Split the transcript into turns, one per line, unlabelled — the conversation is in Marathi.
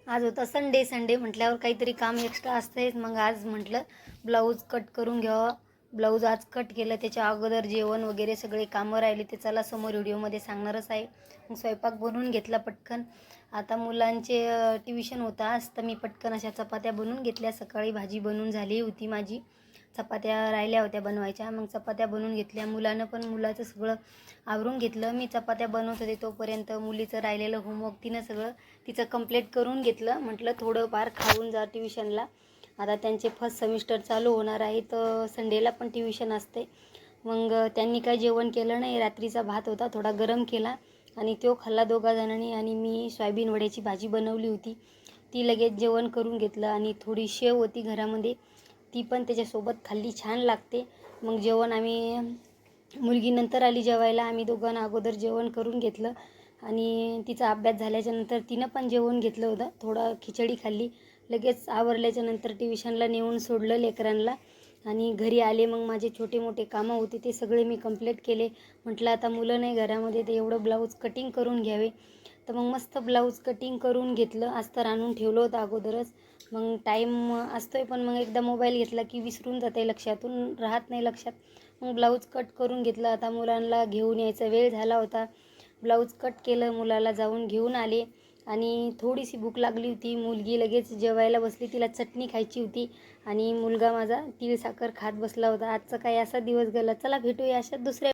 आज होता संडे म्हटल्यावर काहीतरी काम एक्स्ट्रा असतंच. मग आज म्हटलं ब्लाऊज कट करून घ्यावं. ब्लाऊज आज कट केलं. त्याच्या अगोदर जेवण वगैरे सगळे कामं राहिले ते चला समोर व्हिडिओमध्ये सांगणारच आहे. मग स्वयंपाक बनवून घेतला पटकन. आता मुलांचे ट्युशन होता आज, तर मी पटकन अशा चपात्या बनवून घेतल्या. सकाळी भाजी बनवून झाली होती माझी, चपात्या राहिल्या होत्या बनवायच्या. मग चपात्या बनवून घेतल्या. मुलानं पण मुलाचं सगळं आवरून घेतलं. मी चपात्या बनवत होते तोपर्यंत मुलीचं राहिलेलं होमवर्क तिनं सगळं तिचं कंप्लीट करून घेतलं. म्हटलं थोडंफार खाऊन जा ट्युशनला. आता त्यांचे फर्स्ट सेमिस्टर चालू होणार आहे, तर संडेला पण ट्युशन असते. मग त्यांनी काय जेवण केलं नाही. रात्रीचा भात होता, थोडा गरम केला आणि तो खाल्ला दोघा जणांनी. आणि मी सोयाबीन वड्याची भाजी बनवली होती, ती लगेच जेवण करून घेतलं. आणि थोडी शेव होती घरामध्ये, ती पण त्याच्यासोबत खाल्ली, छान लागते. मग जेवण आम्ही, मुलगी नंतर आली जेवायला, आम्ही दोघांना अगोदर जेवण करून घेतलं. आणि तिचा अभ्यास झाल्याच्यानंतर तिनं पण जेवण घेतलं होतं. थोडा खिचडी खाल्ली. लगेच आवरल्याच्यानंतर ट्युशनला नेऊन सोडलं लेकरांना. आणि घरी आले. मग माझे छोटे मोठे कामं होते ते सगळे मी कंप्लीट केले. म्हटलं आता मुलं नाही घरामध्ये, तर एवढं ब्लाऊज कटिंग करून घ्यावे. तर मग मस्त ब्लाऊज कटिंग करून घेतलं. अस्तर आणून ठेवलं होतं अगोदरच. मग टाईम असतोय, पण मग एकदा मोबाईल घेतला की विसरून जाते, लक्षातून राहत नाही लक्षात. मग ब्लाऊज कट करून घेतलं. आता मुलांना घेऊन यायचा वेळ झाला होता. ब्लाऊज कट केलं, मुलाला जाऊन घेऊन आले. आणि थोडीशी भूक लागली होती. मुलगी लगेच जेवायला बसली, तिला चटणी खायची होती. आणि मुलगा माझा तीळ साखर खात बसला होता. आजचा काही असा दिवस गेला. चला भेटूया अशा दुसऱ्या